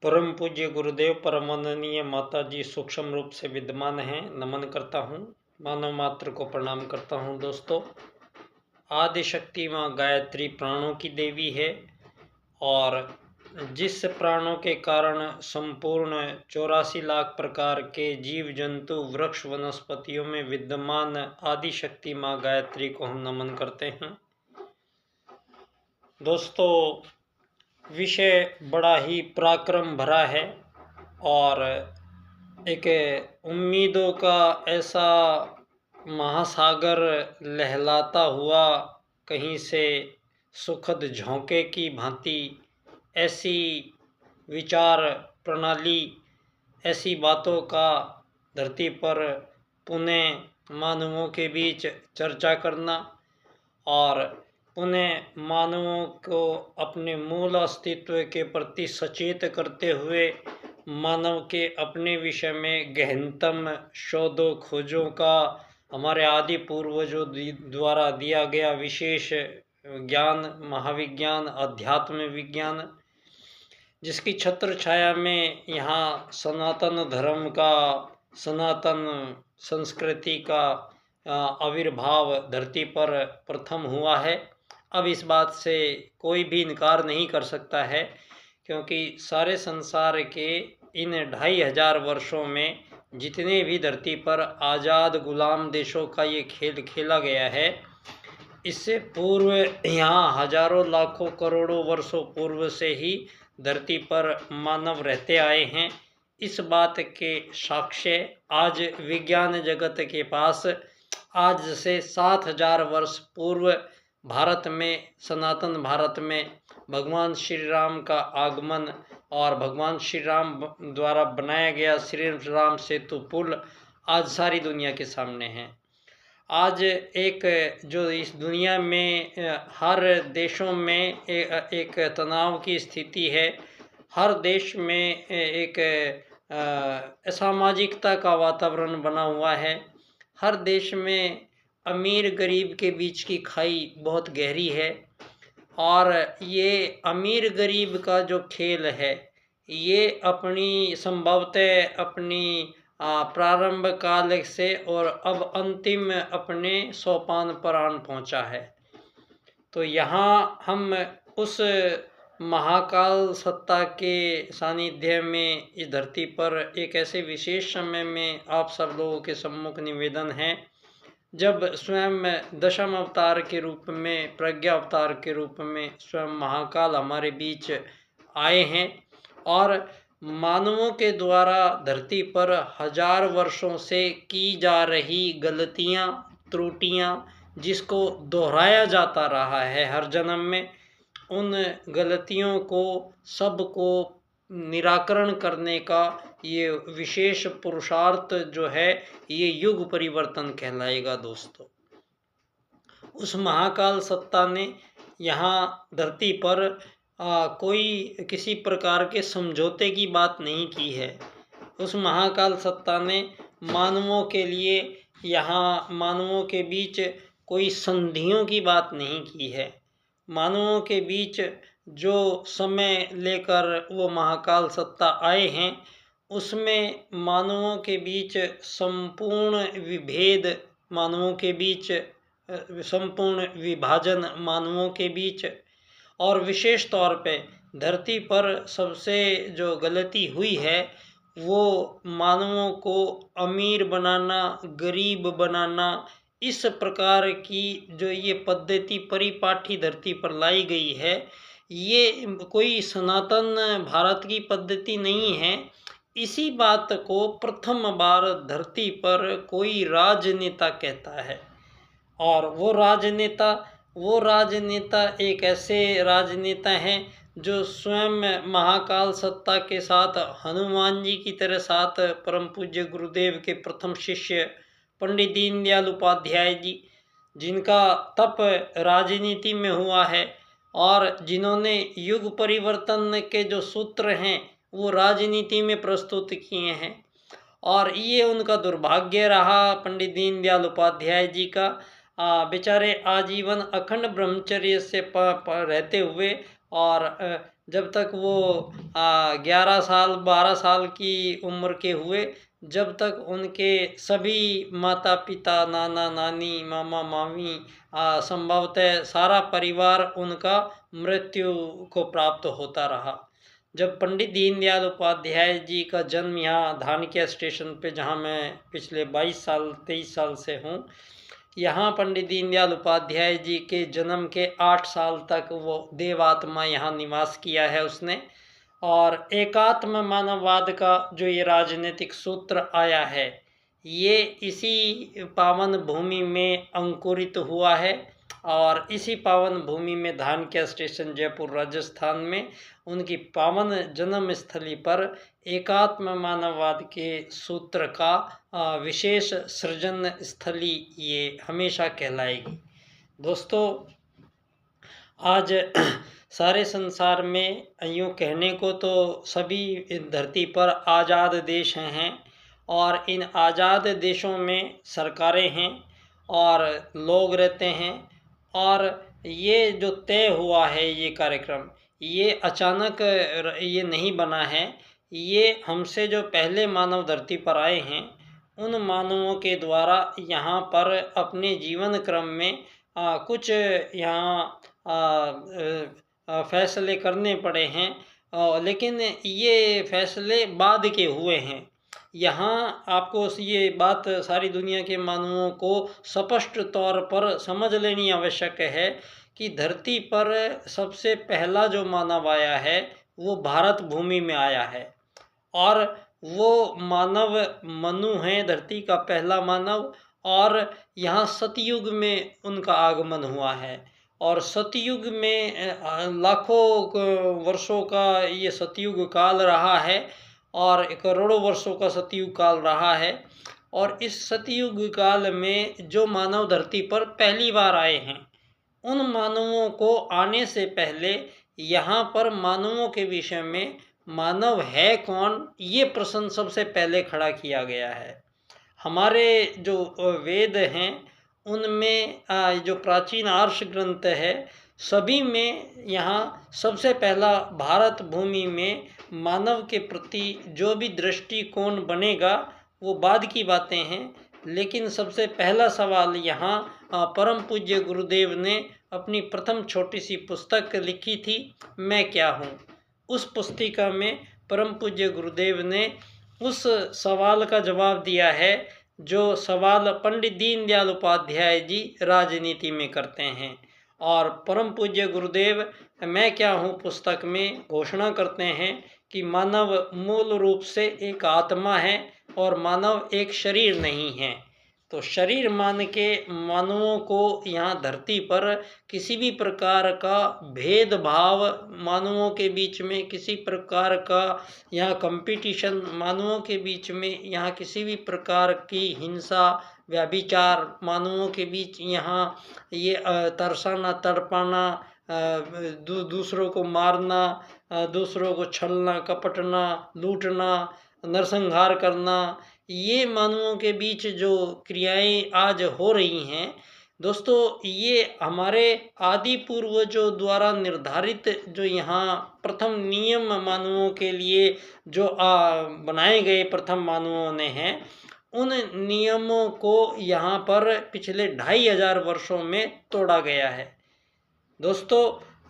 परम पूज्य गुरुदेव परम वंदनीय माता जी सूक्ष्म रूप से विद्यमान हैं। नमन करता हूँ, मानव मात्र को प्रणाम करता हूँ। दोस्तों, आदि शक्ति माँ गायत्री प्राणों की देवी है और जिस प्राणों के कारण संपूर्ण 84 लाख प्रकार के जीव जंतु वृक्ष वनस्पतियों में विद्यमान आदि शक्ति माँ गायत्री को हम नमन करते हैं। दोस्तों, विषय बड़ा ही पराक्रम भरा है और एक उम्मीदों का ऐसा महासागर लहलाता हुआ कहीं से सुखद झोंके की भांति ऐसी विचार प्रणाली, ऐसी बातों का धरती पर पुनः मानवों के बीच चर्चा करना और उन्हें मानवों को अपने मूल अस्तित्व के प्रति सचेत करते हुए मानव के अपने विषय में गहनतम शोधों खोजों का हमारे आदि पूर्वजों द्वारा दिया गया विशेष ज्ञान, महाविज्ञान, अध्यात्म विज्ञान, जिसकी छत्र छाया में यहाँ सनातन धर्म का, सनातन संस्कृति का आविर्भाव धरती पर प्रथम हुआ है। अब इस बात से कोई भी इनकार नहीं कर सकता है, क्योंकि सारे संसार के इन 2500 वर्षों में जितने भी धरती पर आज़ाद गुलाम देशों का ये खेल खेला गया है, इससे पूर्व यहाँ हजारों लाखों करोड़ों वर्षों पूर्व से ही धरती पर मानव रहते आए हैं। इस बात के साक्ष्य आज विज्ञान जगत के पास आज से 7000 वर्ष पूर्व भारत में, सनातन भारत में भगवान श्री राम का आगमन और भगवान श्री राम द्वारा बनाया गया श्री राम सेतु पुल आज सारी दुनिया के सामने है। आज एक जो इस दुनिया में हर देशों में एक तनाव की स्थिति है, हर देश में एक असामाजिकता का वातावरण बना हुआ है, हर देश में अमीर गरीब के बीच की खाई बहुत गहरी है और ये अमीर गरीब का जो खेल है ये अपनी संभवतः अपनी प्रारंभ काल से और अब अंतिम अपने सोपान पर आन पहुंचा है। तो यहाँ हम उस महाकाल सत्ता के सानिध्य में इस धरती पर एक ऐसे विशेष समय में आप सब लोगों के सम्मुख निवेदन है, जब स्वयं दशम अवतार के रूप में, प्रज्ञा अवतार के रूप में स्वयं महाकाल हमारे बीच आए हैं और मानवों के द्वारा धरती पर 1000 वर्षों से की जा रही गलतियां, त्रुटियां, जिसको दोहराया जाता रहा है हर जन्म में, उन गलतियों को सबको निराकरण करने का ये विशेष पुरुषार्थ जो है ये युग परिवर्तन कहलाएगा। दोस्तों, उस महाकाल सत्ता ने यहाँ धरती पर कोई किसी प्रकार के समझौते की बात नहीं की है। उस महाकाल सत्ता ने मानवों के लिए, यहाँ मानवों के बीच कोई संधियों की बात नहीं की है। मानवों के बीच जो समय लेकर वो महाकाल सत्ता आए हैं, उसमें मानवों के बीच संपूर्ण विभेद, मानवों के बीच संपूर्ण विभाजन, मानवों के बीच, और विशेष तौर पे धरती पर सबसे जो गलती हुई है वो मानवों को अमीर बनाना, गरीब बनाना, इस प्रकार की जो ये पद्धति परिपाठी धरती पर लाई गई है, ये कोई सनातन भारत की पद्धति नहीं है। इसी बात को प्रथम बार धरती पर कोई राजनेता कहता है और वो राजनेता एक ऐसे राजनेता हैं जो स्वयं महाकाल सत्ता के साथ हनुमान जी की तरह साथ परम पूज्य गुरुदेव के प्रथम शिष्य पंडित दीनदयाल उपाध्याय जी, जिनका तप राजनीति में हुआ है और जिन्होंने युग परिवर्तन के जो सूत्र हैं वो राजनीति में प्रस्तुत किए हैं। और ये उनका दुर्भाग्य रहा पंडित दीनदयाल उपाध्याय जी का, बेचारे आजीवन अखंड ब्रह्मचर्य से रहते हुए और जब तक वो 11 साल 12 साल की उम्र के हुए, जब तक उनके सभी माता पिता, नाना नानी, मामा मामी, संभवतः सारा परिवार उनका मृत्यु को प्राप्त होता रहा। जब पंडित दीनदयाल उपाध्याय जी का जन्म यहाँ धानक्या स्टेशन पे, जहाँ मैं पिछले 23 साल से हूँ, यहाँ पंडित दीनदयाल उपाध्याय जी के जन्म के 8 साल तक वो देवात्मा यहाँ निवास किया है उसने। और एकात्म मानववाद का जो ये राजनीतिक सूत्र आया है, ये इसी पावन भूमि में अंकुरित हुआ है। और इसी पावन भूमि में धानक्या स्टेशन जयपुर राजस्थान में उनकी पावन जन्म स्थली पर एकात्म मानववाद के सूत्र का विशेष सृजन स्थली ये हमेशा कहलाएगी। दोस्तों, आज सारे संसार में यूँ कहने को तो सभी धरती पर आज़ाद देश हैं, और इन आज़ाद देशों में सरकारें हैं और लोग रहते हैं। और ये जो तय हुआ है ये कार्यक्रम, ये अचानक ये नहीं बना है। ये हमसे जो पहले मानव धरती पर आए हैं, उन मानवों के द्वारा यहाँ पर अपने जीवन क्रम में कुछ यहाँ फैसले करने पड़े हैं, लेकिन ये फैसले बाद के हुए हैं। यहाँ आपको ये बात सारी दुनिया के मानवों को स्पष्ट तौर पर समझ लेनी आवश्यक है कि धरती पर सबसे पहला जो मानव आया है वो भारत भूमि में आया है, और वो मानव मनु है, धरती का पहला मानव। और यहाँ सतयुग में उनका आगमन हुआ है, और सतयुग में लाखों वर्षों का ये सतयुग काल रहा है, और करोड़ों वर्षों का सतयुग काल रहा है। और इस सतयुग काल में जो मानव धरती पर पहली बार आए हैं, उन मानवों को आने से पहले यहाँ पर मानवों के विषय में मानव है कौन, ये प्रश्न सबसे पहले खड़ा किया गया है। हमारे जो वेद हैं उनमें जो प्राचीन आर्ष ग्रंथ है, सभी में यहाँ सबसे पहला भारत भूमि में मानव के प्रति जो भी दृष्टिकोण बनेगा वो बाद की बातें हैं। लेकिन सबसे पहला सवाल यहाँ परम पूज्य गुरुदेव ने अपनी प्रथम छोटी सी पुस्तक लिखी थी, मैं क्या हूँ। उस पुस्तिका में परम पूज्य गुरुदेव ने उस सवाल का जवाब दिया है जो सवाल पंडित दीनदयाल उपाध्याय जी राजनीति में करते हैं। और परम पूज्य गुरुदेव मैं क्या हूँ पुस्तक में घोषणा करते हैं कि मानव मूल रूप से एक आत्मा है और मानव एक शरीर नहीं है। तो शरीर मान के मानवों को यहाँ धरती पर किसी भी प्रकार का भेदभाव मानवों के बीच में, किसी प्रकार का यहाँ कंपटीशन मानवों के बीच में, यहाँ किसी भी प्रकार की हिंसा व्यभिचार मानवों के बीच, यहाँ ये तरसाना तड़पाना, दूसरों को मारना, दूसरों को छलना कपटना, लूटना, नरसंहार करना, ये मानवों के बीच जो क्रियाएं आज हो रही हैं दोस्तों, ये हमारे आदि पूर्वजों द्वारा निर्धारित जो यहाँ प्रथम नियम मानवों के लिए जो बनाए गए प्रथम मानवों ने हैं, उन नियमों को यहाँ पर पिछले 2500 वर्षों में तोड़ा गया है। दोस्तों,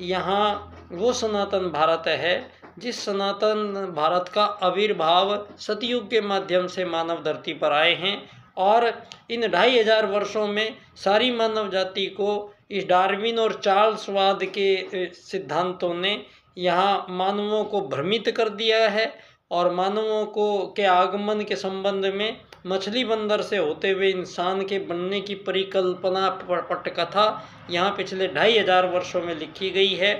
यहाँ वो सनातन भारत है जिस सनातन भारत का आविर्भाव सतयुग के माध्यम से मानव धरती पर आए हैं, और इन 2500 वर्षों में सारी मानव जाति को इस डार्विन और चार्ल्सवाद के सिद्धांतों ने यहाँ मानवों को भ्रमित कर दिया है। और मानवों को के आगमन के संबंध में मछली बंदर से होते हुए इंसान के बनने की परिकल्पना पटकथा यहाँ पिछले 2500 वर्षों में लिखी गई है।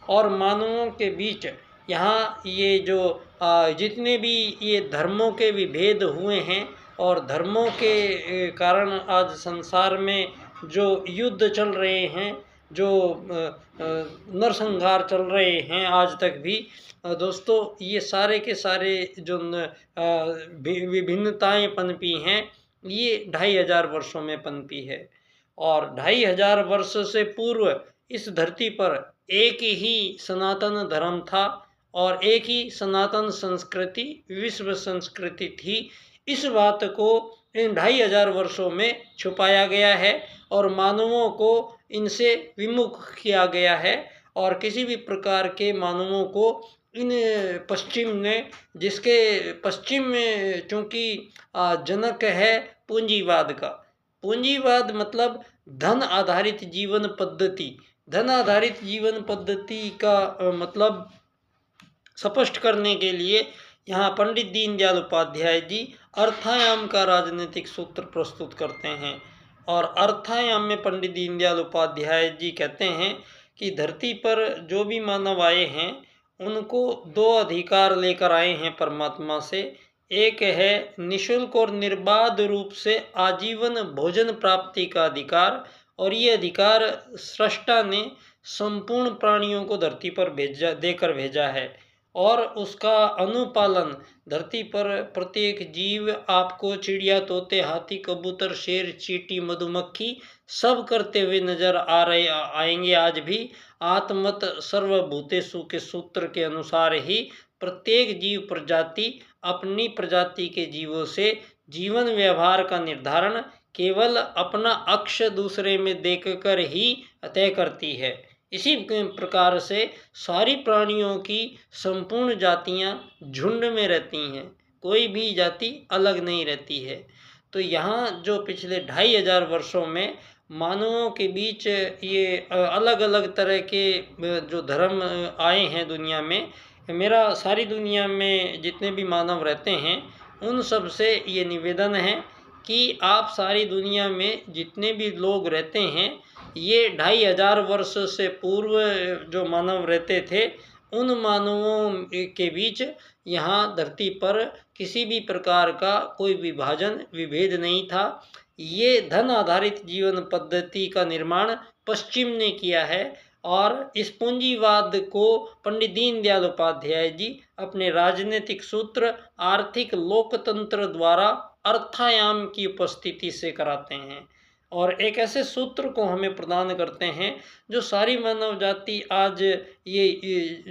और मानवों के बीच यहाँ ये जो जितने भी ये धर्मों के विभेद हुए हैं, और धर्मों के कारण आज संसार में जो युद्ध चल रहे हैं, जो नरसंहार चल रहे हैं आज तक भी, दोस्तों ये सारे के सारे जो विभिन्नताएं पनपी हैं, ये 2500 वर्षों में पनपी है। और 2500 वर्ष से पूर्व इस धरती पर एक ही सनातन धर्म था और एक ही सनातन संस्कृति, विश्व संस्कृति थी। इस बात को इन 2500 वर्षों में छुपाया गया है और मानवों को इनसे विमुख किया गया है। और किसी भी प्रकार के मानवों को इन पश्चिम ने, जिसके पश्चिम में चूँकि जनक है पूंजीवाद का, पूंजीवाद मतलब धन आधारित जीवन पद्धति। धन आधारित जीवन पद्धति का मतलब स्पष्ट करने के लिए यहाँ पंडित दीनदयाल उपाध्याय जी अर्थायाम का राजनीतिक सूत्र प्रस्तुत करते हैं। और अर्थायाम में पंडित दीनदयाल उपाध्याय जी कहते हैं कि धरती पर जो भी मानव आए हैं उनको 2 अधिकार लेकर आए हैं परमात्मा से। एक है निःशुल्क और निर्बाध रूप से आजीवन भोजन प्राप्ति का अधिकार, और ये अधिकार सृष्टा ने संपूर्ण प्राणियों को धरती पर देकर भेजा है। और उसका अनुपालन धरती पर प्रत्येक जीव, आपको चिड़िया, तोते, हाथी, कबूतर, शेर, चींटी, मधुमक्खी सब करते हुए नजर आएंगे आज भी। आत्मत सर्वभूतेषु के सूत्र के अनुसार ही प्रत्येक जीव प्रजाति अपनी प्रजाति के जीवों से जीवन व्यवहार का निर्धारण केवल अपना अक्ष दूसरे में देखकर ही तय करती है। इसी प्रकार से सारी प्राणियों की संपूर्ण जातियां झुंड में रहती हैं, कोई भी जाति अलग नहीं रहती है। तो यहाँ जो पिछले 2500 वर्षों में मानवों के बीच ये अलग अलग तरह के जो धर्म आए हैं दुनिया में, मेरा सारी दुनिया में जितने भी मानव रहते हैं उन सब से ये निवेदन है कि आप सारी दुनिया में जितने भी लोग रहते हैं, ये 2500 वर्ष से पूर्व जो मानव रहते थे उन मानवों के बीच यहाँ धरती पर किसी भी प्रकार का कोई विभाजन विभेद नहीं था। ये धन आधारित जीवन पद्धति का निर्माण पश्चिम ने किया है और इस पूंजीवाद को पंडित दीनदयाल उपाध्याय जी अपने राजनीतिक सूत्र आर्थिक लोकतंत्र द्वारा अर्थायाम की उपस्थिति से कराते हैं और एक ऐसे सूत्र को हमें प्रदान करते हैं जो सारी मानव जाति आज ये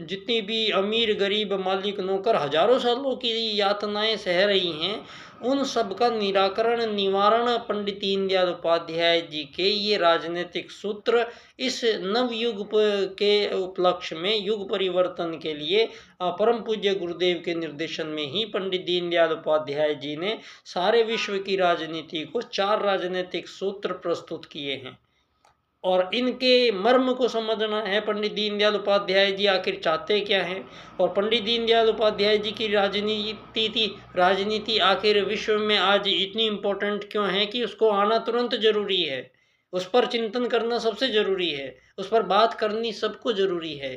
जितनी भी अमीर गरीब मालिक नौकर हजारों सालों की यातनाएं सह रही हैं, उन सब का निराकरण निवारण पंडित दीनदयाल उपाध्याय जी के ये राजनीतिक सूत्र इस नवयुग के उपलक्ष्य में युग परिवर्तन के लिए परम पूज्य गुरुदेव के निर्देशन में ही पंडित दीनदयाल उपाध्याय जी ने सारे विश्व की राजनीति को 4 राजनीतिक सूत्र प्रस्तुत किए हैं। और इनके मर्म को समझना है, पंडित दीनदयाल उपाध्याय जी आखिर चाहते क्या हैं और पंडित दीनदयाल उपाध्याय जी की राजनीति आखिर विश्व में आज इतनी इम्पोर्टेंट क्यों है कि उसको आना तुरंत जरूरी है, उस पर चिंतन करना सबसे ज़रूरी है, उस पर बात करनी सबको ज़रूरी है।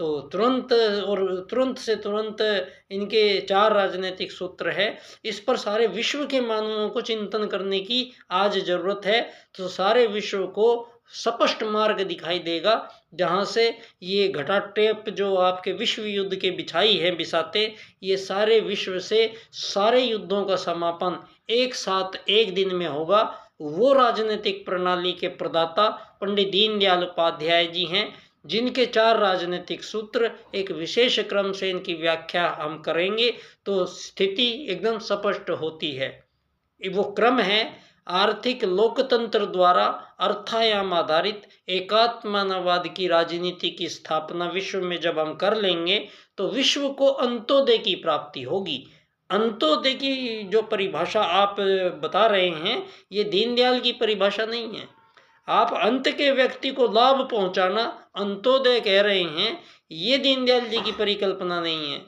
तो तुरंत से तुरंत इनके 4 राजनीतिक सूत्र है, इस पर सारे विश्व के मानवों को चिंतन करने की आज ज़रूरत है। तो सारे विश्व को स्पष्ट मार्ग दिखाई देगा जहाँ से ये घटाटेप जो आपके विश्व युद्ध के बिछाई है बिसाते, ये सारे विश्व से सारे युद्धों का समापन एक साथ एक दिन में होगा। वो राजनीतिक प्रणाली के प्रदाता पंडित दीनदयाल उपाध्याय जी हैं, जिनके 4 राजनीतिक सूत्र एक विशेष क्रम से इनकी व्याख्या हम करेंगे तो स्थिति एकदम स्पष्ट होती है। वो क्रम है आर्थिक लोकतंत्र द्वारा अर्थायाम आधारित एकात्मवाद की राजनीति की स्थापना विश्व में जब हम कर लेंगे तो विश्व को अंत्योदय की प्राप्ति होगी। अंत्योदय की जो परिभाषा आप बता रहे हैं ये दीनदयाल की परिभाषा नहीं है। आप अंत के व्यक्ति को लाभ पहुंचाना अंत्योदय कह रहे हैं, ये दीनदयाल जी की परिकल्पना नहीं है।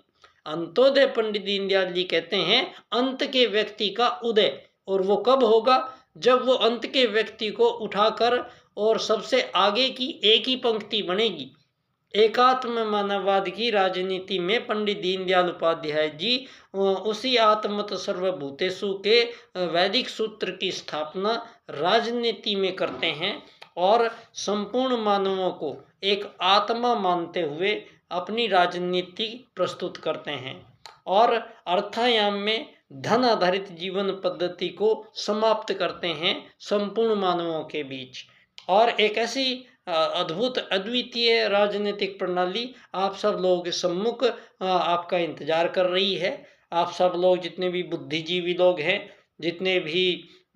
अंत्योदय पंडित दीनदयाल जी कहते हैं अंत के व्यक्ति का उदय, और वो कब होगा? जब वो अंत के व्यक्ति को उठाकर और सबसे आगे की एक ही पंक्ति बनेगी। एकात्म मानववाद की राजनीति में पंडित दीनदयाल उपाध्याय जी उसी आत्मत सर्वभूतेषु के वैदिक सूत्र की स्थापना राजनीति में करते हैं और संपूर्ण मानवों को एक आत्मा मानते हुए अपनी राजनीति प्रस्तुत करते हैं और अर्थायाम में धन आधारित जीवन पद्धति को समाप्त करते हैं संपूर्ण मानवों के बीच। और एक ऐसी अद्भुत अद्वितीय राजनीतिक प्रणाली आप सब लोगों के सम्मुख आपका इंतजार कर रही है। आप सब लोग जितने भी बुद्धिजीवी लोग हैं, जितने भी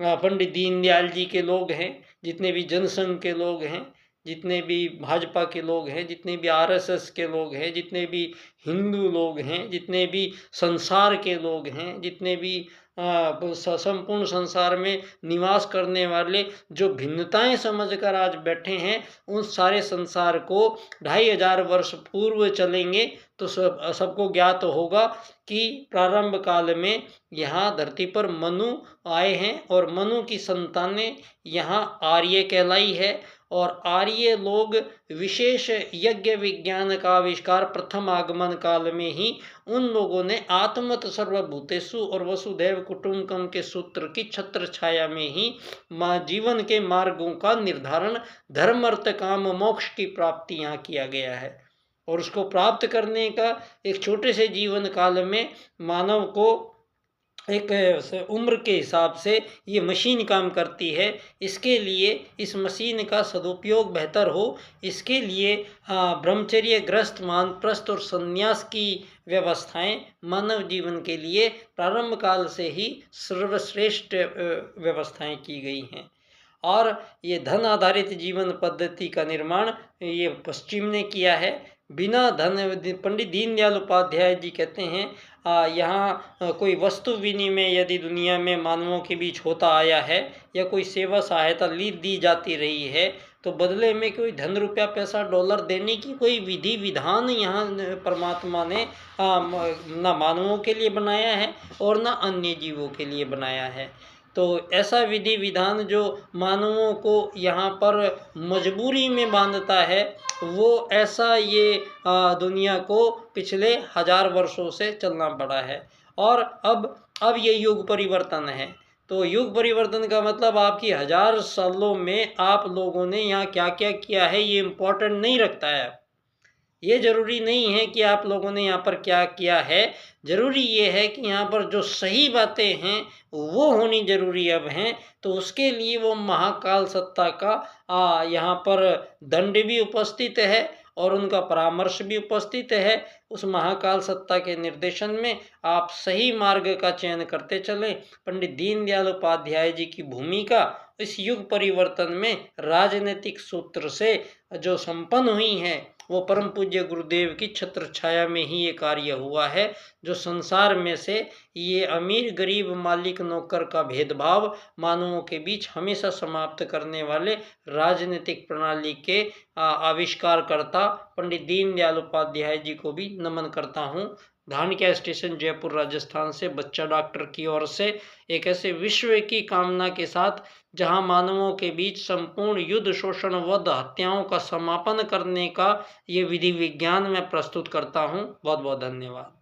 पंडित दीनदयाल जी के लोग हैं, जितने भी जनसंघ के लोग हैं, जितने भी भाजपा के लोग हैं, जितने भी आरएसएस के लोग हैं, जितने भी हिंदू लोग हैं, जितने भी संसार के लोग हैं, जितने भी संपूर्ण संसार में निवास करने वाले जो भिन्नताएं समझकर आज बैठे हैं, उन सारे संसार को 2500 वर्ष पूर्व चलेंगे तो सबको ज्ञात होगा कि प्रारंभ काल में यहाँ धरती पर मनु आए हैं और मनु की संतानें यहाँ आर्य कहलाई है। और आर्य लोग विशेष यज्ञ विज्ञान का आविष्कार प्रथम आगमन काल में ही उन लोगों ने आत्मत सर्वभूतेषु और वसुधैव कुटुंबकम के सूत्र की छत्र छाया में ही जीवन के मार्गों का निर्धारण, धर्म अर्थ काम मोक्ष की प्राप्ति यहाँ किया गया है। और उसको प्राप्त करने का एक छोटे से जीवन काल में मानव को एक उम्र के हिसाब से ये मशीन काम करती है। इसके लिए इस मशीन का सदुपयोग बेहतर हो, इसके लिए ब्रह्मचर्य ग्रस्त वानप्रस्थ और संन्यास की व्यवस्थाएं मानव जीवन के लिए प्रारंभ काल से ही सर्वश्रेष्ठ व्यवस्थाएं की गई हैं। और ये धन आधारित जीवन पद्धति का निर्माण ये पश्चिम ने किया है। बिना धन, पंडित दीनदयाल उपाध्याय जी कहते हैं यहाँ कोई वस्तु विनिमय यदि दुनिया में मानवों के बीच होता आया है या कोई सेवा सहायता दी जाती रही है तो बदले में कोई धन रुपया पैसा डॉलर देने की कोई विधि विधान यहाँ परमात्मा ने ना मानवों के लिए बनाया है और ना अन्य जीवों के लिए बनाया है। तो ऐसा विधि विधान जो मानवों को यहाँ पर मजबूरी में बांधता है, वो ऐसा ये दुनिया को पिछले 1000 वर्षों से चलना पड़ा है। और अब ये युग परिवर्तन है। तो युग परिवर्तन का मतलब आपकी 1000 सालों में आप लोगों ने यहाँ क्या क्या किया है ये इम्पोर्टेंट नहीं रखता है। ये जरूरी नहीं है कि आप लोगों ने यहाँ पर क्या किया है, जरूरी ये है कि यहाँ पर जो सही बातें हैं वो होनी जरूरी अब हैं। तो उसके लिए वो महाकाल सत्ता का यहाँ पर दंड भी उपस्थित है और उनका परामर्श भी उपस्थित है। उस महाकाल सत्ता के निर्देशन में आप सही मार्ग का चयन करते चलें। पंडित दीनदयाल उपाध्याय जी की भूमिका इस युग परिवर्तन में राजनीतिक सूत्र से जो संपन्न हुई है वो परम पूज्य गुरुदेव की छत्र छाया में ही ये कार्य हुआ है, जो संसार में से ये अमीर गरीब मालिक नौकर का भेदभाव मानवों के बीच हमेशा समाप्त करने वाले राजनीतिक प्रणाली के आविष्कारकर्ता पंडित दीनदयाल उपाध्याय जी को भी नमन करता हूँ। धानक्या स्टेशन जयपुर राजस्थान से बच्चा डॉक्टर की ओर से एक ऐसे विश्व की कामना के साथ जहां मानवों के बीच संपूर्ण युद्ध शोषण वध हत्याओं का समापन करने का ये विधि विज्ञान मैं प्रस्तुत करता हूं। बहुत बहुत धन्यवाद।